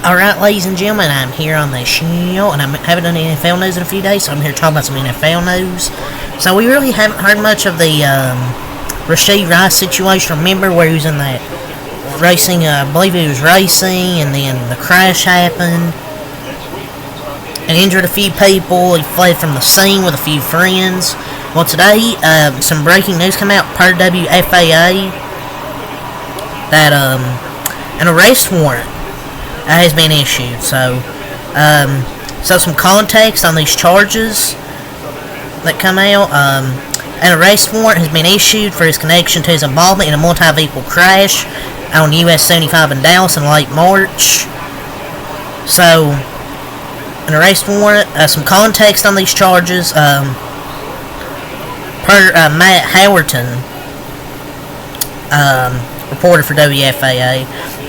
Alright, ladies and gentlemen, I'm here on the show, and I haven't done any NFL news in a few days, so I'm here to talk about some NFL news. So we really haven't heard much of the Rashee Rice situation. Remember where he was in that racing, I believe he was racing, and then the crash happened, and injured a few people. He fled from the scene with a few friends. Well, today, some breaking news came out per WFAA that an arrest warrant has been issued. So some context on these charges that come out. An arrest warrant has been issued for his connection to his involvement in a multi-vehicle crash on US 75 in Dallas in late March. So, an arrest warrant, some context on these charges. Per Matt Howerton, reporter for WFAA,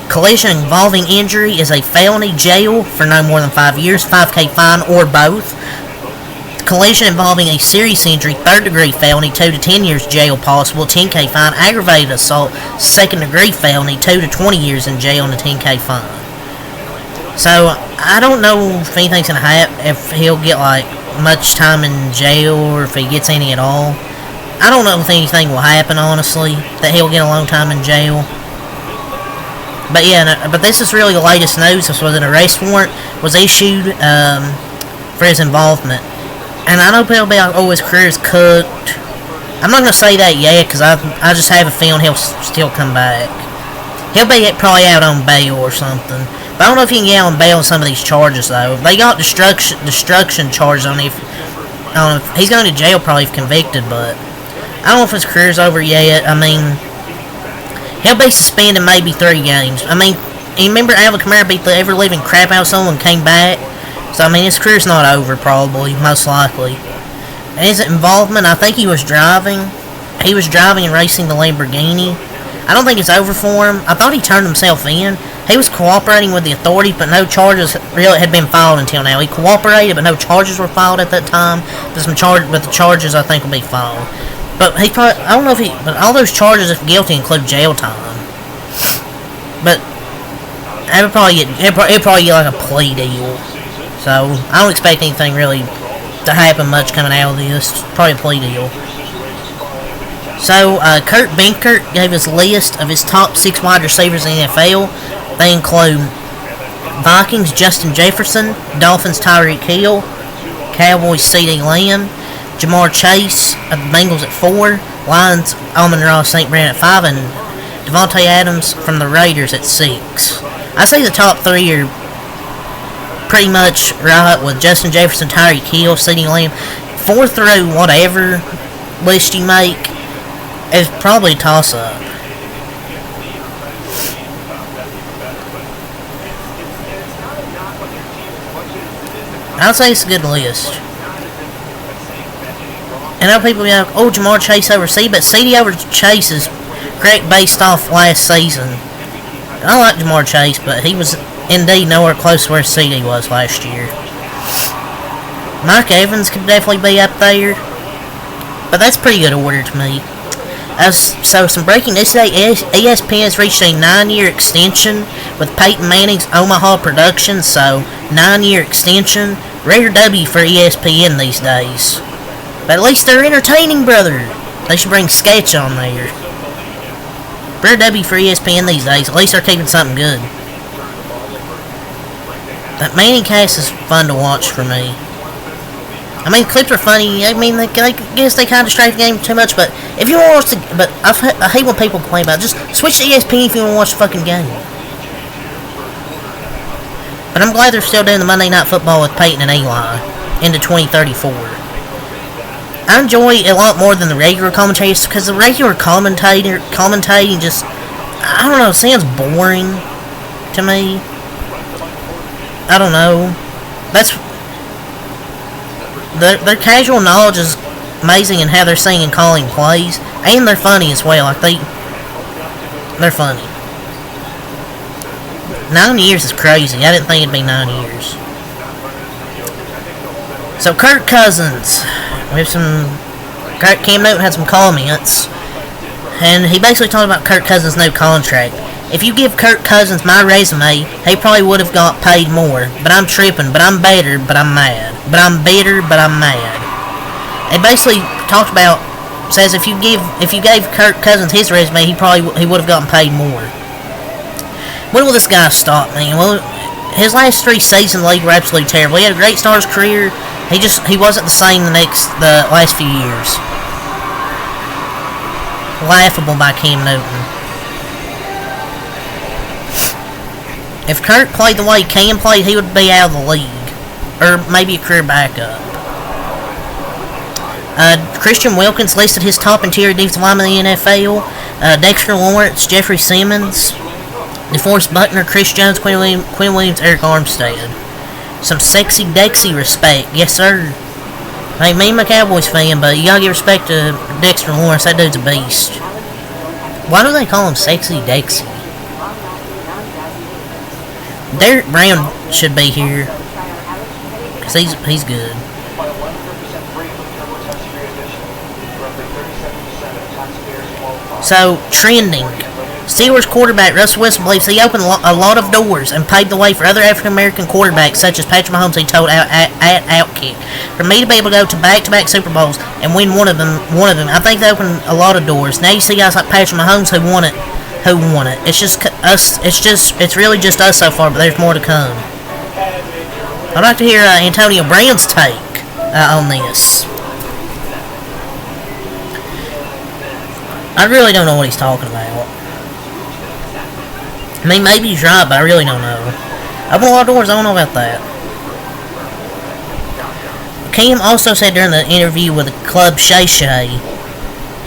collision involving injury is a felony, jail for no more than 5 years, $5,000 fine, or both. Collision involving a serious injury, third-degree felony, 2 to 10 years jail possible, $10,000 fine. Aggravated assault, second-degree felony, 2 to 20 years in jail and a $10,000 fine. So, I don't know if anything's going to happen, if he'll get, much time in jail, or if he gets any at all. I don't know if anything will happen, honestly, that he'll get a long time in jail. But yeah, but this is really the latest news. This was an arrest warrant was issued for his involvement. And I know people be like, oh, his career's cooked. I'm not going to say that yet, because I just have a feeling he'll still come back. He'll be probably out on bail or something. But I don't know if he can get out on bail on some of these charges, though. They got destruction charges on him. I don't know if he's going to jail probably if convicted, but I don't know if his career's over yet. I mean, he'll be suspended maybe 3 games. I mean, you remember Alvin Kamara beat the ever-living crap out of someone and came back? So, I mean, his career's not over, probably, most likely. And his involvement, I think he was driving. He was driving and racing the Lamborghini. I don't think it's over for him. I thought he turned himself in. He was cooperating with the authorities, but no charges really had been filed until now. He cooperated, but no charges were filed at that time. But the charges, I think, will be filed. But he probably, I don't know if he, but all those charges, if guilty, include jail time. But he'll probably get like a plea deal. So I don't expect anything really to happen much coming out of this. Probably a plea deal. So Kurt Benkert gave his list of his top 6 wide receivers in the NFL. They include Vikings Justin Jefferson, Dolphins Tyreek Hill, Cowboys CeeDee Lamb, Ja'Marr Chase of the Bengals at 4, Lions Amon-Ra St. Brown at 5, and Devontae Adams from the Raiders at 6. I say the top 3 are pretty much right with Justin Jefferson, Tyreek Hill, CeeDee Lamb. 4 through whatever list you make is probably a toss-up. I'd say it's a good list. And I know people be like, oh, Ja'Marr Chase over C, but CD over Chase is correct based off last season. I like Ja'Marr Chase, but he was indeed nowhere close to where CD was last year. Mike Evans could definitely be up there, but that's pretty good order to me. So some breaking news today, ESPN has reached a 9-year extension with Peyton Manning's Omaha Productions, so 9-year extension. Rare W for ESPN these days. But at least they're entertaining, brother. They should bring sketch on there. Rare W for ESPN these days. At least they're keeping something good. That Manning cast is fun to watch for me. I mean, clips are funny. I mean, I guess they kind of distract the game too much. But if you want to watch the, but I hate when people complain about it. Just switch to ESPN if you want to watch the fucking game. But I'm glad they're still doing the Monday Night Football with Peyton and Eli into 2034. I enjoy it a lot more than the regular commentators because the regular commentating just, I don't know, sounds boring to me. I don't know. That's their casual knowledge is amazing in how they're saying and calling plays, and they're funny as well. They're funny. 9 years is crazy. I didn't think it'd be 9 years. So Kirk Cousins, Cam Newton had some comments, and he basically talked about Kirk Cousins' new contract. If you give Kirk Cousins my resume, he probably would have got paid more. But I'm tripping. But I'm better. But I'm mad. But I'm bitter. But I'm mad. It basically talked about, says if you gave Kirk Cousins his resume, he would have gotten paid more. When will this guy stop, man? Well, his last 3 seasons in the league were absolutely terrible. He had a great start to his career. He wasn't the same the last few years. Laughable by Cam Newton. If Kirk played the way Cam played, he would be out of the league, or maybe a career backup. Christian Wilkins listed his top interior defensive linemen in the NFL. Dexter Lawrence, Jeffrey Simmons, DeForest Buckner, Chris Jones, Quinn Williams, Eric Armstead. Some sexy Dexy respect, yes sir. Hey, me I'm a Cowboys fan, but you gotta give respect to Dexter Lawrence. That dude's a beast. Why do they call him Sexy Dexy? Derek Brown should be here, cause he's good. So, trending. Steelers quarterback Russell Wilson believes he opened a lot of doors and paved the way for other African-American quarterbacks such as Patrick Mahomes, he told at Outkick. For me to be able to go to back-to-back Super Bowls and win one of them, I think they opened a lot of doors. Now you see guys like Patrick Mahomes who won it. It's just us. It's really just us so far, but there's more to come. I'd like to hear Antonio Brown's take on this. I really don't know what he's talking about. I mean, maybe he's right, but I really don't know. Open a lot of doors, I don't know about that. Cam also said during the interview with the club Shay Shay,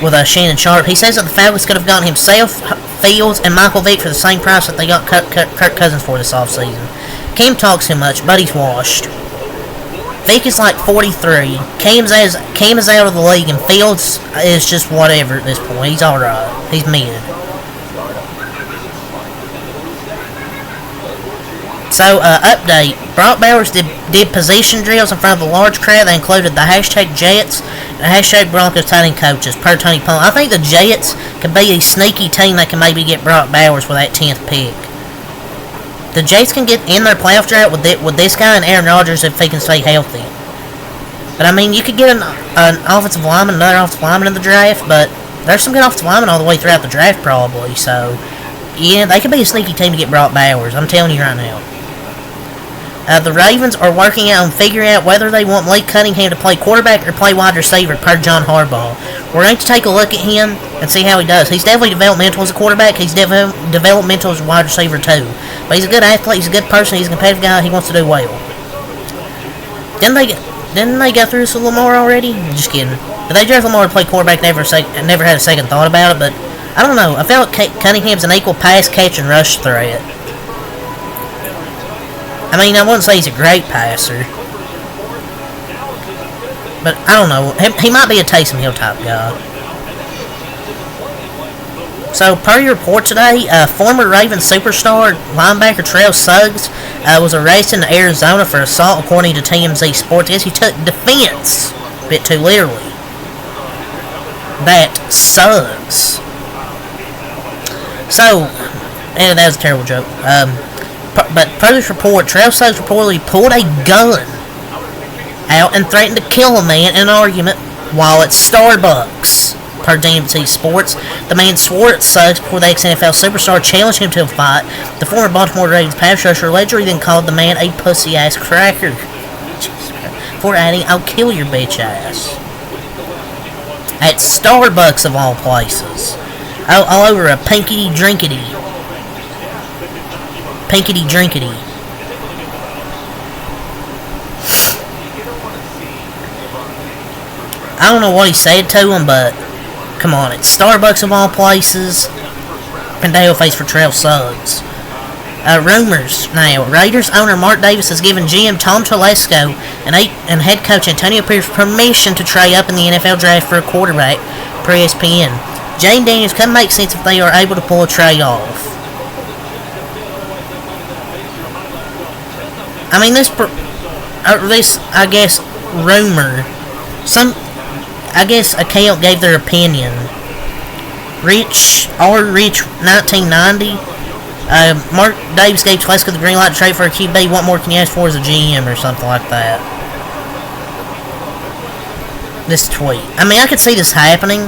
with Shannon Sharp, he says that the Falcons could have gotten himself, Fields, and Michael Vick for the same price that they got Kirk Cousins for this offseason. Cam talks too much, but he's washed. Vick is like 43. Cam is out of the league, and Fields is just whatever at this point. He's alright. He's mid. So, update. Brock Bowers did position drills in front of a large crowd that included the hashtag Jets and the hashtag Broncos tight end coaches, per Tony Pollard. I think the Jets could be a sneaky team that can maybe get Brock Bowers with that 10th pick. The Jets can get in their playoff drought with this guy and Aaron Rodgers if he can stay healthy. But, I mean, you could get an offensive lineman, another offensive lineman in the draft, but there's some good offensive linemen all the way throughout the draft probably, so, yeah, they could be a sneaky team to get Brock Bowers. I'm telling you right now. The Ravens are working out on figuring out whether they want Malik Cunningham to play quarterback or play wide receiver, per John Harbaugh. We're going to take a look at him and see how he does. He's definitely developmental as a quarterback. He's developmental as a wide receiver, too. But he's a good athlete. He's a good person. He's a competitive guy. He wants to do well. Didn't they go through this with Lamar already? I'm just kidding. But they draft Lamar to play quarterback, never had a second thought about it, but I don't know. I felt like Cunningham's an equal pass, catch, and rush threat. I mean, I wouldn't say he's a great passer, but I don't know. He might be a Taysom Hill type guy. So, per your report today, former Ravens superstar linebacker Terrell Suggs was arrested in Arizona for assault, according to TMZ Sports. I guess he took defense a bit too literally. That Suggs. So, and that was a terrible joke. But per this report, Terrell Suggs reportedly pulled a gun out and threatened to kill a man in an argument while at Starbucks, per TMZ Sports. The man swore at Suggs before the ex-NFL superstar challenged him to a fight. The former Baltimore Ravens pass rusher allegedly then called the man a pussy-ass cracker for adding, "I'll kill your bitch ass." At Starbucks, of all places. All over a pinkety-drinkety. Pinkety-drinkety. I don't know what he said to him, but come on, it's Starbucks of all places. Pandeo face for Terrell Suggs. Rumors now. Raiders owner Mark Davis has given GM Tom Telesco and head coach Antonio Pierce permission to trade up in the NFL draft for a quarterback, per ESPN. Jane Daniels could make sense if they are able to pull a trade off. I mean, this, I guess, rumor, I guess, account gave their opinion. Rich 1990, Mark Davis gave Telesco the green light to trade for a QB. What more can you ask for as a GM or something like that? This tweet. I mean, I could see this happening,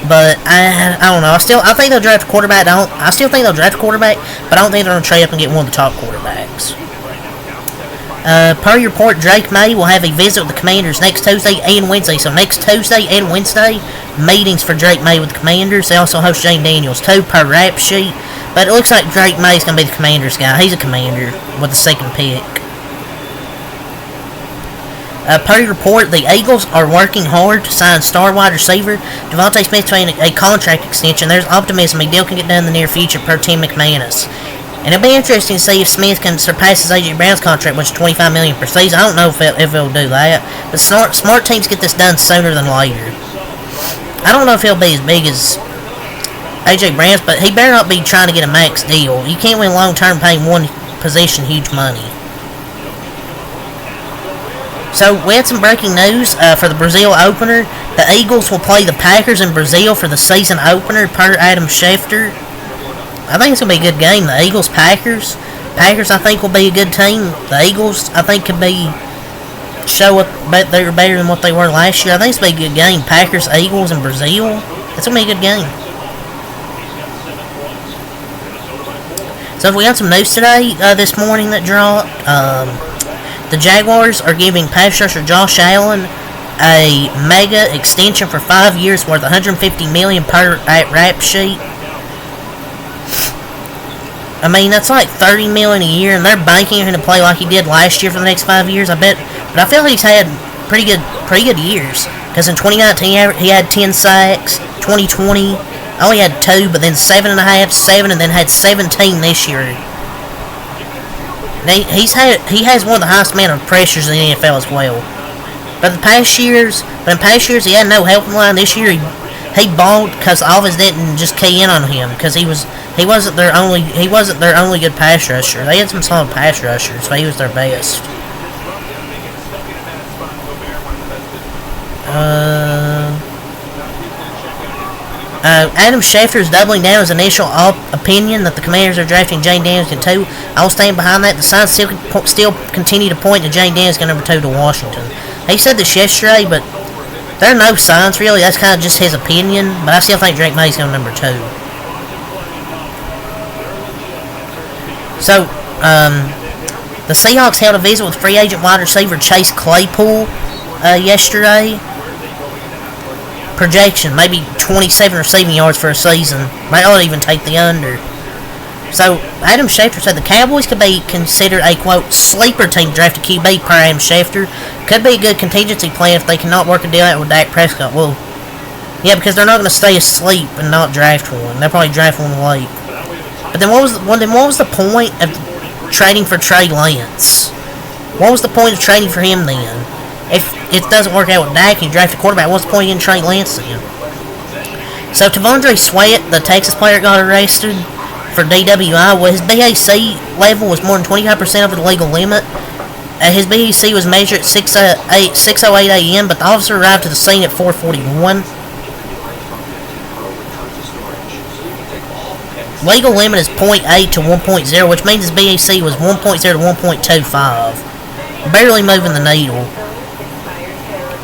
but I don't know. I think they'll draft a quarterback. I still think they'll draft a quarterback, but I don't think they're going to trade up and get one of the top quarterbacks. Per your report, Drake May will have a visit with the Commanders next Tuesday and Wednesday. So next Tuesday and Wednesday, meetings for Drake May with the Commanders. They also host Jane Daniels too, per rap sheet. But it looks like Drake May is going to be the Commanders guy. He's a Commander with the second pick. Per your report, the Eagles are working hard to sign star wide receiver Devontae Smith to a contract extension. There's optimism a deal can get done in the near future, per Tim McManus. And it'll be interesting to see if Smith can surpass his A.J. Brown's contract, which is $25 million per season. I don't know if he'll do that, but smart teams get this done sooner than later. I don't know if he'll be as big as A.J. Brown's, but he better not be trying to get a max deal. You can't win long term paying one position huge money. So we had some breaking news for the Brazil opener. The Eagles will play the Packers in Brazil for the season opener, per Adam Schefter. I think it's going to be a good game. The Eagles-Packers. Packers, I think, will be a good team. The Eagles, I think, could show up they're better than what they were last year. I think it's going to be a good game. Packers-Eagles in Brazil. It's going to be a good game. So we got some news today, this morning that dropped. The Jaguars are giving pass rusher Josh Allen a mega extension for 5 years worth $150 million per rap sheet. I mean, that's like $30 million a year, and they're banking him to play like he did last year for the next 5 years, I bet. But I feel like he's had pretty good years. Because in 2019, he had 10 sacks. 2020, only had 2, but then 7.5, 7, and then had 17 this year. He has one of the highest amount of pressures in the NFL as well. But in past years, he had no helping line. This year, he balled because Alves didn't just key in on him because he wasn't their only good pass rusher. They had some solid pass rushers, but he was their best. Adam Schefter is doubling down his initial opinion that the Commanders are drafting Jane Daniels at 2. I'll stand behind that. The signs still continue to point to Jane Daniels going number 2 to Washington. He said this yesterday, but there are no signs really. That's kind of just his opinion. But I still think Drake May's going number 2. So, the Seahawks held a visit with free agent wide receiver Chase Claypool yesterday. Projection, maybe 27 receiving yards for a season. Might not even take the under. So, Adam Schefter said the Cowboys could be considered a, quote, sleeper team to draft a QB, per Adam Schefter. Could be a good contingency plan if they cannot work a deal out with Dak Prescott. Well, yeah, because they're not going to stay asleep and not draft one. They'll probably draft one late. But then what was the point of trading for Trey Lance? What was the point of trading for him then? If it doesn't work out with Dak and you draft a quarterback, what's the point in Trey Lance then? So T'Vondre Sweat, the Texas player, got arrested for DWI. Well, his BAC level was more than 25% over the legal limit. His BAC was measured at 6:08 a.m., but the officer arrived to the scene at 4:41. Legal limit is 0.8 to 1.0, which means his BAC was 1.0 to 1.25. Barely moving the needle.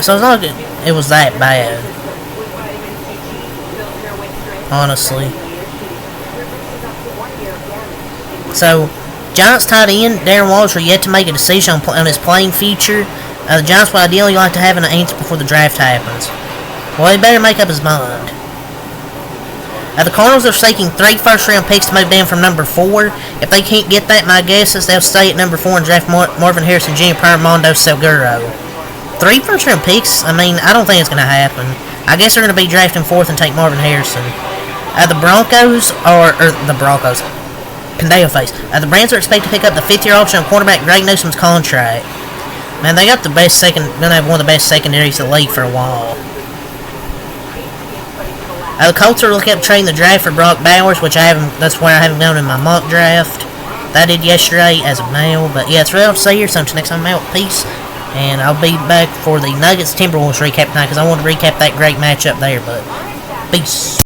So it's not good. It was that bad. Honestly. So, Giants tight end Darren Wallace are yet to make a decision on his playing future. The Giants would ideally like to have an answer before the draft happens. Well, he better make up his mind. The Cardinals are seeking 3 first-round picks to move down from number 4. If they can't get that, my guess is they'll stay at number 4 and draft Marvin Harrison Jr. per Mondo Seguro. 3 first-round picks? I mean, I don't think it's going to happen. I guess they're going to be drafting 4th and take Marvin Harrison. The Broncos, Condeo face. The Browns are expected to pick up the 5th-year option on quarterback Greg Newsome's contract. Man, they got the best going to have one of the best secondaries in the league for a while. The Colts are looking up trading the draft for Brock Bowers, which that's where I haven't gone in my mock draft. That I did yesterday as of now. But yeah, it's really all to say here. So until next time, I'm out. Peace. And I'll be back for the Nuggets Timberwolves recap tonight because I want to recap that great matchup there. But peace.